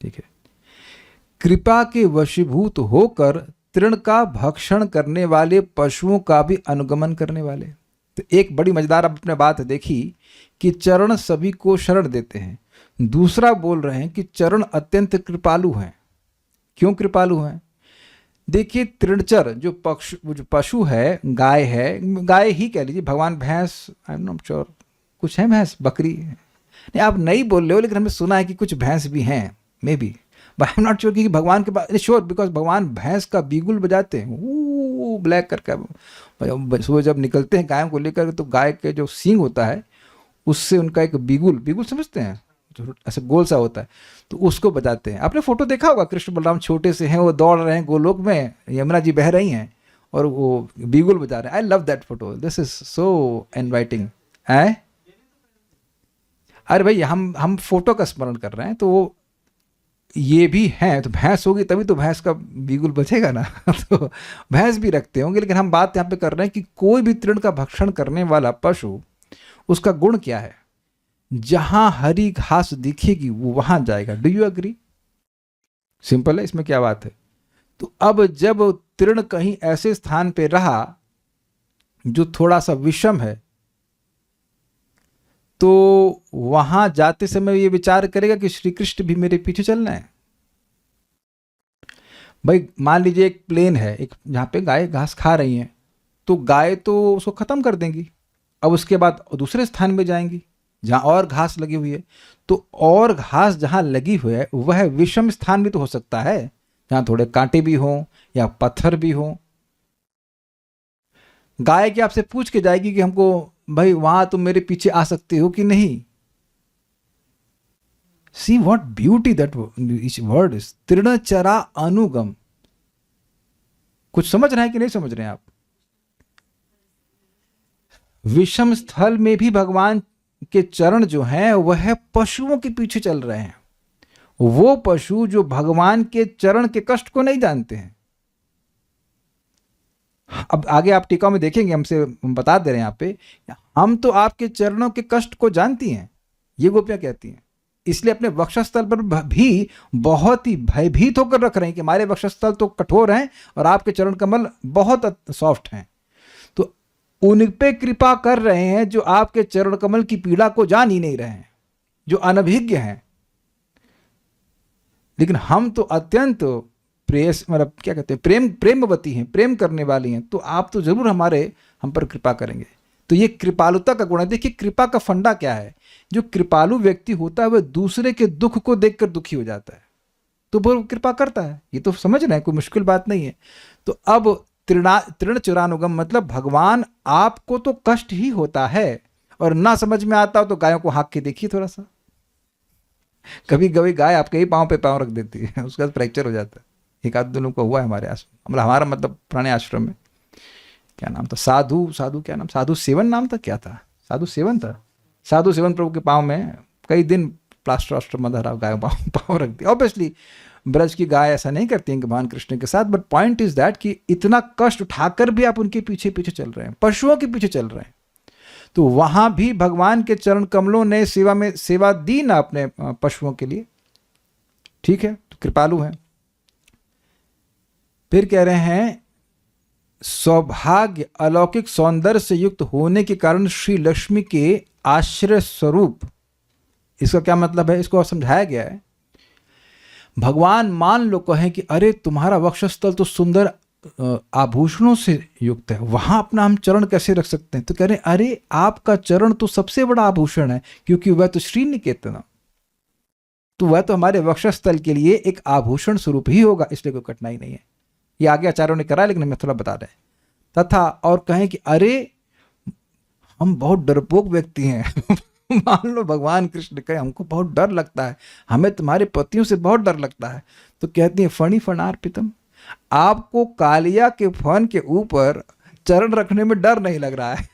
ठीक है? कृपा के वशीभूत होकर तृण का भक्षण करने वाले, पशुओं का भी अनुगमन करने वाले। तो एक बड़ी मजेदार आपने बात देखी कि चरण सभी को शरण देते हैं। दूसरा बोल रहे हैं कि चरण अत्यंत कृपालु हैं। क्यों कृपालु हैं? देखिए, तृणचर जो पशु है, गाय ही कह लीजिए, भगवान भैंस, आई एम नॉट श्योर, कुछ है भैंस, बकरी नहीं, आप नहीं बोल रहे हो, लेकिन हमने सुना है कि कुछ भैंस भी हैं, may be, but I am not sure कि भगवान के पास, श्योर, बिकॉज भगवान भैंस का बीगुल बजाते हैं, वो ब्लैक करके सुबह जब निकलते हैं गायों को लेकर, तो गाय के जो सींग होता है उससे उनका एक बीगुल समझते हैं, ऐसे गोल सा होता है, तो उसको बजाते हैं। आपने फोटो देखा होगा, कृष्ण बलराम छोटे से हैं, वो दौड़ रहे हैं गोलोक में, यमुना जी बह रही हैं और वो बीगुल बजा रहे हैं। I love that photo, this is so inviting. है? अरे भाई, हम फोटो का स्मरण कर रहे हैं, तो ये भी हैं, तो भैंस होगी तभी तो भैंस का बीगुल बजेगा ना। तो भैंस भी रखते होंगे, लेकिन हम बात यहाँ पे कर रहे हैं कि कोई भी तृण का भक्षण करने वाला पशु, उसका गुण क्या है? जहां हरी घास दिखेगी वो वहां जाएगा। Do you agree? सिंपल है, इसमें क्या बात है? तो अब जब तृण कहीं ऐसे स्थान पे रहा जो थोड़ा सा विषम है, तो वहां जाते समय ये विचार करेगा कि श्री कृष्ण भी मेरे पीछे चलना है। भाई मान लीजिए एक प्लेन है, एक जहां पे गाय घास खा रही हैं, तो गाय तो उसको खत्म कर देंगी, अब उसके बाद दूसरे स्थान में जाएंगी जहां और घास लगी हुई है। तो और घास जहां लगी हुई है वह विषम स्थान भी तो हो सकता है, जहां थोड़े कांटे भी हों या पत्थर भी हों। गाय के आपसे पूछ के जाएगी कि हमको भाई वहां तुम मेरे पीछे आ सकते हो कि नहीं। See what beauty that word is, तृणचरा अनुगम। कुछ समझ रहे हैं कि नहीं समझ रहे हैं आप? विषम स्थल में भी भगवान के चरण जो हैं वह पशुओं के पीछे चल रहे हैं। वो पशु जो भगवान के चरण के कष्ट को नहीं जानते हैं। अब आगे आप टीका में देखेंगे, हम बता दे रहे हैं यहाँ पे, हम तो आपके चरणों के कष्ट को जानती हैं, ये गोपियां कहती हैं। इसलिए अपने वक्षस्थल पर भी बहुत ही भयभीत होकर रख रहे हैं कि हमारे वक्षस्थल तो कठोर हैं और आपके चरण कमल बहुत सॉफ्ट हैं। तो उन पे कृपा कर रहे हैं जो आपके चरण कमल की पीड़ा को जान ही नहीं रहे हैं, जो अनभिज्ञ हैं। लेकिन हम तो अत्यंत प्रेयस, मतलब क्या कहते हैं, प्रेमवती हैं, प्रेम करने वाली हैं, तो आप तो जरूर हम पर कृपा करेंगे। तो ये कृपालुता का गुण है। देखिए कृपा का फंडा क्या है, जो कृपालु व्यक्ति होता है वह दूसरे के दुख को देखकर दुखी हो जाता है, तो वो कृपा करता है। ये तो समझ रहे हैं, कोई मुश्किल बात नहीं है। तो अब तृण चुरानुगम मतलब भगवान आपको तो कष्ट ही होता है, और ना समझ में आता हो तो गायों को हाँक के देखिए थोड़ा सा। कभी कभी गाय आपके ही पाँव पे पाँव रख देती है, उसके बाद फ्रैक्चर हो जाता है। एक आध दोनों को हुआ है हमारे आश्रम, मतलब हमारा मतलब पुराने आश्रम में। क्या नाम था, साधु क्या नाम, साधु सेवन नाम था, क्या था, साधु सेवन था। साधु सेवन प्रभु के पाँव में कई दिन प्लास्टर वास्टर मदर गाय पाँव रख दिया। ऑब्वियसली ब्रज की गाय ऐसा नहीं करती हैं कि भगवान कृष्ण के साथ, बट पॉइंट इज दैट कि इतना कष्ट उठाकर भी आप उनके पीछे पीछे चल रहे हैं, पशुओं के पीछे चल रहे हैं। तो वहां भी भगवान के चरण कमलों ने सेवा दी ना अपने पशुओं के लिए। ठीक है, तो कृपालु हैं। फिर कह रहे हैं सौभाग्य अलौकिक सौंदर्य से युक्त होने के कारण श्री लक्ष्मी के आश्रय स्वरूप। इसका क्या मतलब है, इसको और समझाया गया है। भगवान मान लो कहें कि अरे तुम्हारा वक्षस्थल तो सुंदर आभूषणों से युक्त है, वहां अपना हम चरण कैसे रख सकते हैं? तो कह रहे हैं अरे आपका चरण तो सबसे बड़ा आभूषण है, क्योंकि वह तो श्री निकेतन, तो वह तो हमारे वक्षस्थल के लिए एक आभूषण स्वरूप ही होगा, इसलिए कोई कठिनाई नहीं है। ये आगे आचार्यों ने करा, लेकिन मैं थोड़ा बता रहे हैं। तथा और कहें कि अरे हम बहुत डरपोक व्यक्ति हैं मान लो भगवान कृष्ण कहे हमको बहुत डर लगता है, हमें तुम्हारे पतियों से बहुत डर लगता है, तो कहती है फणी फणार्पितम, आपको कालिया के फन के ऊपर चरण रखने में डर नहीं लग रहा है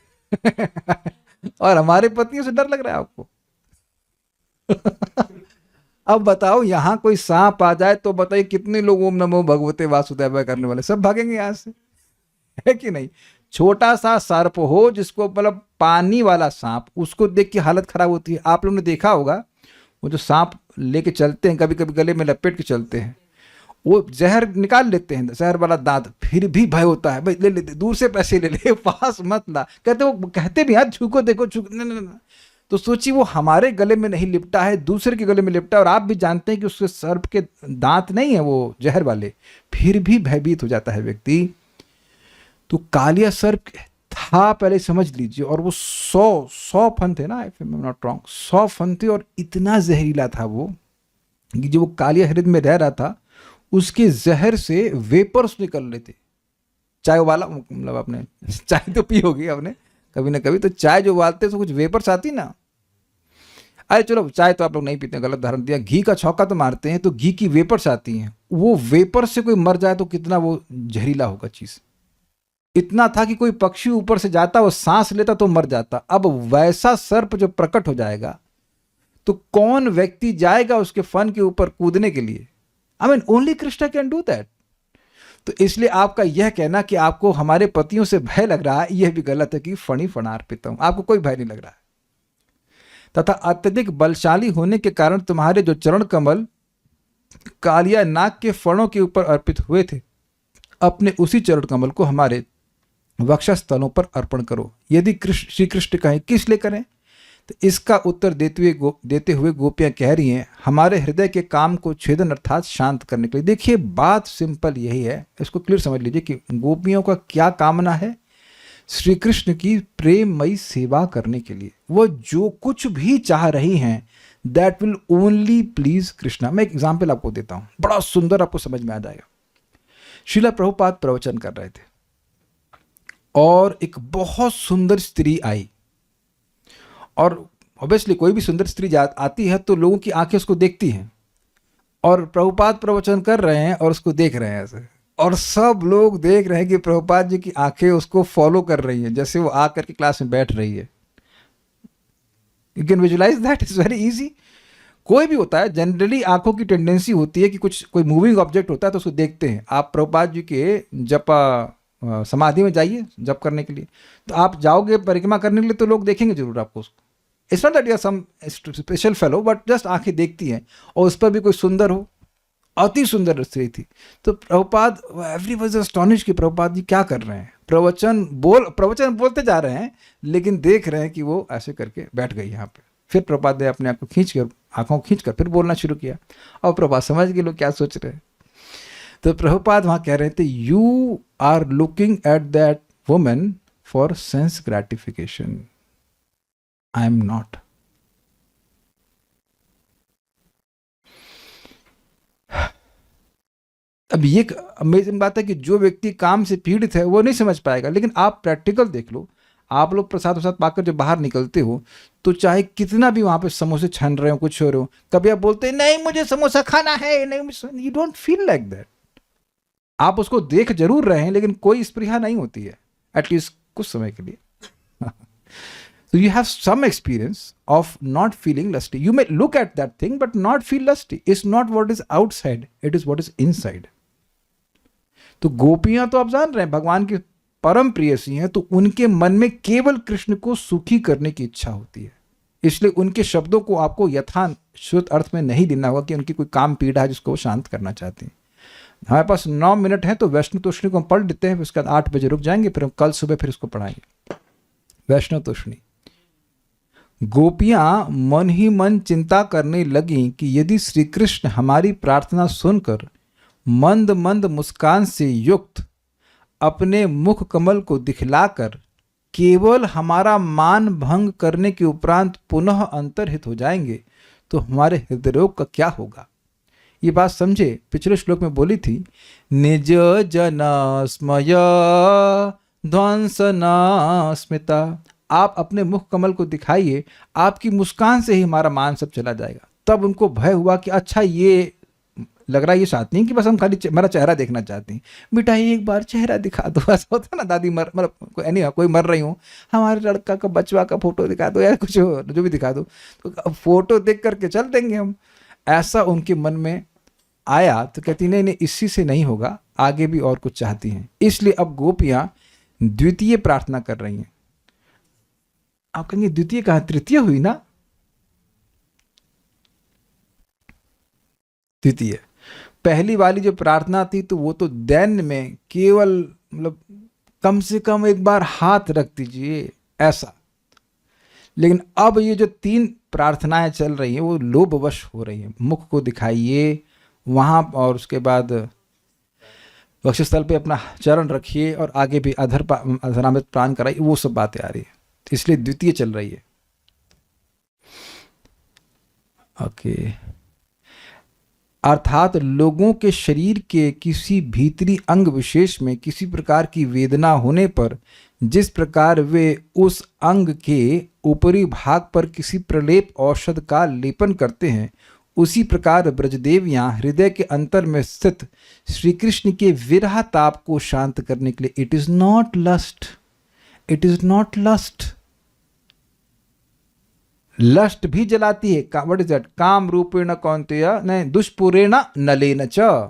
और हमारे पतियों से डर लग रहा है आपको अब बताओ यहां कोई सांप आ जाए तो बताइए कितने लोग ओम नमो भगवते वासुदेव करने वाले सब भागेंगे यहां से, है कि नहीं? छोटा सा सर्प हो जिसको मतलब पानी वाला सांप, उसको देख के हालत खराब होती है। आप लोगों ने देखा होगा वो जो सांप लेके चलते हैं, कभी कभी गले में लपेट के चलते हैं, वो जहर निकाल लेते हैं, जहर वाला दांत, फिर भी भय होता है भाई ले लेते, दूर से पैसे ले ले, पास मत ला। कहते भी हाथ छूको देखो न। तो सोचिए वो हमारे गले में नहीं लिपटा है, दूसरे के गले में लिपटा है, और आप भी जानते हैं कि उसके सर्प के दांत नहीं है वो जहर वाले, फिर भी भयभीत हो जाता है व्यक्ति। तो कालिया सर्प था पहले समझ लीजिए, और वो 100 फन थे ना, if I am not wrong, 100 fun थे, और इतना जहरीला था वो कि जो वो कालिया हृदय में रह रहा था उसके जहर से वेपर्स निकल रहे थे। चाय वाला मतलब आपने चाय तो पी होगी आपने कभी ना कभी, तो चाय जो उबालते तो कुछ वेपर्स आती ना। अरे चलो चाय तो आप लोग नहीं पीते, गलत धारण दिया। घी का छौंका तो मारते हैं तो घी की वेपर्स आती हैं, वो वेपर से कोई मर जाए तो कितना वो जहरीला होगा चीज। इतना था कि कोई पक्षी ऊपर से जाता वो सांस लेता तो मर जाता। अब वैसा सर्प जो प्रकट हो जाएगा तो कौन व्यक्ति जाएगा उसके फन के ऊपर कूदने के लिए? I mean only Krishna can do that. तो इसलिए आपका यह कहना कि आपको हमारे पतियों से भय लग रहा है, यह भी गलत है कि फणी फणार्पितम, आपको कोई भय नहीं लग रहा है। तथा अत्यधिक बलशाली होने के कारण तुम्हारे जो चरण कमल कालिया नाग के फणों के ऊपर अर्पित हुए थे, अपने उसी चरण कमल को हमारे वक्षस्थलों पर अर्पण करो। यदि श्री कृष्ण कहें किस लिए करें, तो इसका उत्तर देते हुए गोपियां कह रही हैं हमारे हृदय के काम को छेदन अर्थात शांत करने के लिए। देखिए बात सिंपल यही है, इसको क्लियर समझ लीजिए कि गोपियों का क्या कामना है, श्री कृष्ण की प्रेममयी सेवा करने के लिए। वो जो कुछ भी चाह रही हैं that will only please Krishna. मैं एक एग्जाम्पल आपको देता हूं, बड़ा सुंदर, आपको समझ में आ जाएगा। श्रीला प्रभुपाद प्रवचन कर रहे थे और एक बहुत सुंदर स्त्री आई, और ऑब्वियसली कोई भी सुंदर स्त्री आती है तो लोगों की आंखें उसको देखती हैं, और प्रभुपाद प्रवचन कर रहे हैं और उसको देख रहे हैं ऐसे, और सब लोग देख रहे हैं कि प्रभुपाद जी की आंखें उसको फॉलो कर रही हैं, जैसे वो आकर के क्लास में बैठ रही है। You can visualise that, is very easy. कोई भी होता है, जनरली आंखों की टेंडेंसी होती है कि कुछ कोई मूविंग ऑब्जेक्ट होता है तो उसको देखते हैं। आप प्रभुपाद जी के जप समाधि में जाइए जप करने के लिए, तो आप जाओगे परिक्रमा करने के लिए तो लोग देखेंगे जरूर आपको उसको। It's not that you are some special fellow, but just आंखें देखती हैं, और उस पर भी कोई सुंदर हो, अति सुंदर स्त्री थी। तो प्रभुपाद, एवरी वाज एस्टोनिश्ड कि प्रभुपाद जी क्या कर रहे हैं, प्रवचन बोलते जा रहे हैं, लेकिन देख रहे हैं कि वो ऐसे करके बैठ गई यहाँ पे। फिर प्रभुपाद ने अपने आंखों खींच कर फिर बोलना शुरू किया, और प्रभुपाद समझ गए लोग क्या सोच रहे हैं। तो प्रभुपाद वहाँ कह रहे थे, you are looking at that woman for sense gratification, I am not. अब ये अमेजिंग बात है कि जो व्यक्ति काम से पीड़ित है वो नहीं समझ पाएगा, लेकिन आप प्रैक्टिकल देख लो। आप लोग प्रसाद वसाद पाकर जब बाहर निकलते हो तो चाहे कितना भी वहां पे समोसे छन रहे हो, कुछ हो रहे हो, कभी आप बोलते हैं नहीं मुझे समोसा खाना है, नहीं, you don't feel like that. आप उसको देख जरूर रहे हैं, लेकिन कोई स्पृहा नहीं होती है, एटलीस्ट कुछ समय के लिए। So you have some experience of not feeling lusty. You may look at that thing but not feel lusty. It's not what is outside, it is what is inside. तो गोपियां तो आप जान रहे हैं भगवान की परम प्रेयसी हैं, तो उनके मन में केवल कृष्ण को सुखी करने की इच्छा होती है। इसलिए उनके शब्दों को आपको यथाश्रुत अर्थ में नहीं लेना होगा कि उनकी कोई काम पीड़ा है जिसको वो शांत करना चाहते हैं। हमारे पास 9 मिनट है, तो वैष्णव तोषणी को हम पढ़ लेते हैं, उसके बाद 8 बजे रुक जाएंगे, फिर हम कल सुबह फिर इसको पढ़ाएंगे। वैष्णव तोषणी। गोपियां मन ही मन चिंता करने लगीं कि यदि श्री कृष्ण हमारी प्रार्थना सुनकर मंद मंद मुस्कान से युक्त अपने मुख कमल को दिखलाकर केवल हमारा मान भंग करने के उपरांत पुनः अंतर्हित हो जाएंगे, तो हमारे हृदय रोग का क्या होगा। ये बात समझे, पिछले श्लोक में बोली थी, निज जन स्मय ध्वंसना स्मिता। आप अपने मुख कमल को दिखाइए, आपकी मुस्कान से ही हमारा मान सब चला जाएगा। तब उनको भय हुआ कि अच्छा ये लग रहा है ये चाहती हैं कि बस हम खाली मेरा चेहरा देखना चाहती हैं, बेटा एक बार चेहरा दिखा दो। ऐसा होता है ना, दादी कोई मर रही हूँ, हमारे लड़का का बचवा का फोटो दिखा दो या कुछ जो भी दिखा दो, तो फोटो देख करके चल देंगे हम। ऐसा उनके मन में आया, तो कहती नहीं इसी से नहीं होगा, आगे भी और कुछ चाहती हैं। इसलिए अब गोपियां द्वितीय प्रार्थना कर रही हैं। आप कहेंगे द्वितीय कहाँ, तृतीय हुई ना, द्वितीय। पहली वाली जो प्रार्थना थी तो वो तो दैन में केवल मतलब कम से कम एक बार हाथ रख दीजिए ऐसा, लेकिन अब ये जो 3 प्रार्थनाएं चल रही हैं वो लोभवश हो रही हैं। मुख को दिखाइए वहां, और उसके बाद वक्षस्थल पे अपना चरण रखिए, और आगे भी अधरामृत प्राण कराइए, वो सब बातें आ रही है, इसलिए द्वितीय चल रही है। ओके। अर्थात लोगों के शरीर के किसी भीतरी अंग विशेष में किसी प्रकार की वेदना होने पर जिस प्रकार वे उस अंग के ऊपरी भाग पर किसी प्रलेप औषध का लेपन करते हैं, उसी प्रकार ब्रजदेवियां हृदय के अंतर में स्थित श्री कृष्ण के विरह ताप को शांत करने के लिए, it is not lust, it is not lust. Lust भी जलाती है, व्हाट इज दैट, काम रूपेण कौन्तेय नहीं दुष्पुरेण नलेन च।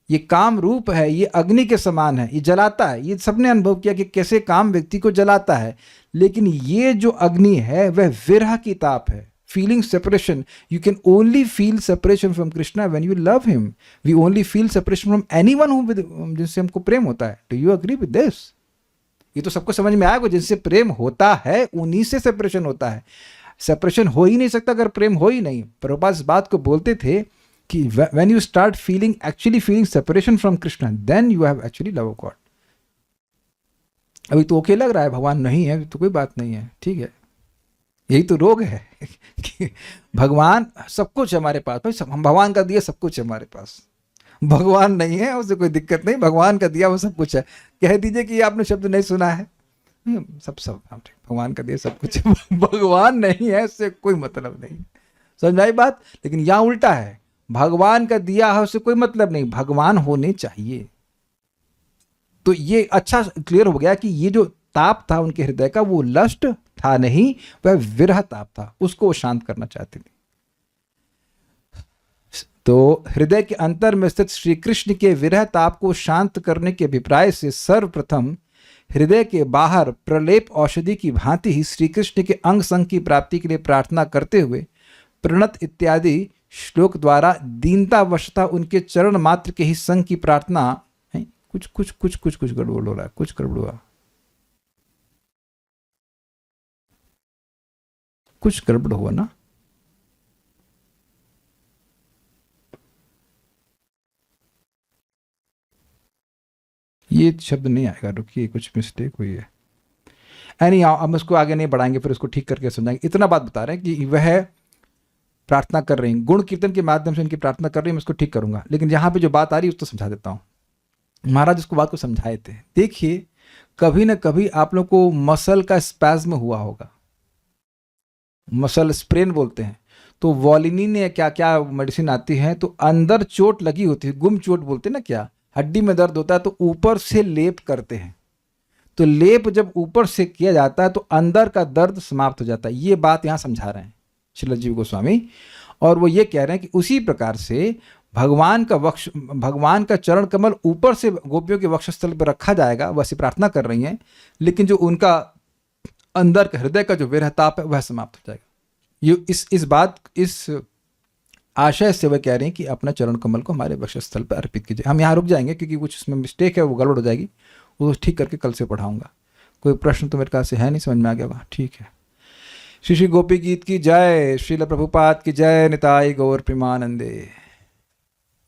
ये काम रूप है, ये अग्नि के समान है, ये जलाता है। ये सबने अनुभव किया कि कैसे काम व्यक्ति को जलाता है, लेकिन ये जो अग्नि है वह विरह की ताप है, feeling separation. You can only feel separation from Krishna when you love him. We only feel separation from anyone who जिनसे हमको प्रेम होता है। Do you agree with this? ये तो सबको समझ में आएगा, जिनसे प्रेम होता है उन्हीं से सेपरेशन होता है। सेपरेशन हो ही नहीं सकता अगर प्रेम हो ही नहीं। प्रभुपाद इस बात को बोलते थे कि when you start feeling actually feeling separation from Krishna, then you have actually love of God. अभी तो ओके लग रहा है भगवान नहीं है तो कोई बात नहीं है, ठीक है, यही तो रोग है कि भगवान सब कुछ है हमारे पास, भाई हम भगवान का दिया सब कुछ है हमारे पास। भगवान नहीं है उससे कोई दिक्कत नहीं, भगवान का दिया वो सब कुछ है। कह दीजिए कि आपने शब्द नहीं सुना है, सब भगवान का दिया सब कुछ है, भगवान नहीं है उससे कोई मतलब नहीं। समझ आई बात? लेकिन यहाँ उल्टा है, भगवान का दिया है उससे कोई मतलब नहीं, भगवान होने चाहिए। तो ये अच्छा क्लियर हो गया कि ये जो ताप था उनके हृदय का वो लस्ट था नहीं, वह विरह ताप था, उसको वो शांत करना चाहती थी। तो हृदय के अंतर में स्थित श्री कृष्ण के विरह ताप को शांत करने के अभिप्राय से सर्वप्रथम हृदय के बाहर प्रलेप औषधि की भांति ही श्री कृष्ण के अंग संग की प्राप्ति के लिए प्रार्थना करते हुए प्रणत इत्यादि श्लोक द्वारा दीनतावशता उनके चरण मात्र के ही संग की प्रार्थना। कुछ गड़बड़ हो रहा है, कुछ गड़बड़ हुआ, कुछ गड़बड़ हुआ ना। ये शब्द नहीं आएगा, रुकिए, कुछ मिस्टेक हुई है। हम उसको आगे नहीं बढ़ाएंगे, फिर उसको ठीक करके समझाएंगे। इतना बात बता रहे हैं कि वह प्रार्थना कर रही हैं, गुण कीर्तन के माध्यम से उनकी प्रार्थना कर रही है, मैं उसको ठीक करूंगा। लेकिन यहाँ पे जो बात आ रही है उसको समझा देता हूँ। महाराज इसको बात को समझाए थे। देखिए, कभी ना कभी आप लोग को मसल का स्पैज्म हुआ होगा, मसल स्प्रेन बोलते हैं। तो वॉलिनिन या क्या क्या मेडिसिन आती है, तो अंदर चोट लगी होती है, गुम चोट बोलते हैं ना, क्या हड्डी में दर्द होता है तो ऊपर से लेप करते हैं। तो लेप जब ऊपर से किया जाता है तो अंदर का दर्द समाप्त हो जाता है। ये बात यहाँ समझा रहे हैं श्रील जीव गोस्वामी। और वो ये कह रहे हैं कि उसी प्रकार से भगवान का चरण कमल ऊपर से गोपियों के वक्षस्थल पर रखा जाएगा, वैसे प्रार्थना कर रही हैं, लेकिन जो उनका अंदर का हृदय का जो विरहताप है वह समाप्त हो जाएगा। ये इस आशय से वह कह रहे हैं कि अपना चरण कमल को हमारे वक्षस्थल पर अर्पित कीजिए। हम यहाँ रुक जाएंगे क्योंकि कुछ इसमें मिस्टेक है, वो गड़बड़ हो जाएगी, वो ठीक करके कल से पढ़ाऊंगा। कोई प्रश्न तो मेरे ख्याल से है नहीं, समझ में आ गया होगा, ठीक है। श्री श्री गोपी गीत की जय, श्रील प्रभुपाद की जय, निताई गौर प्रेमानंदे।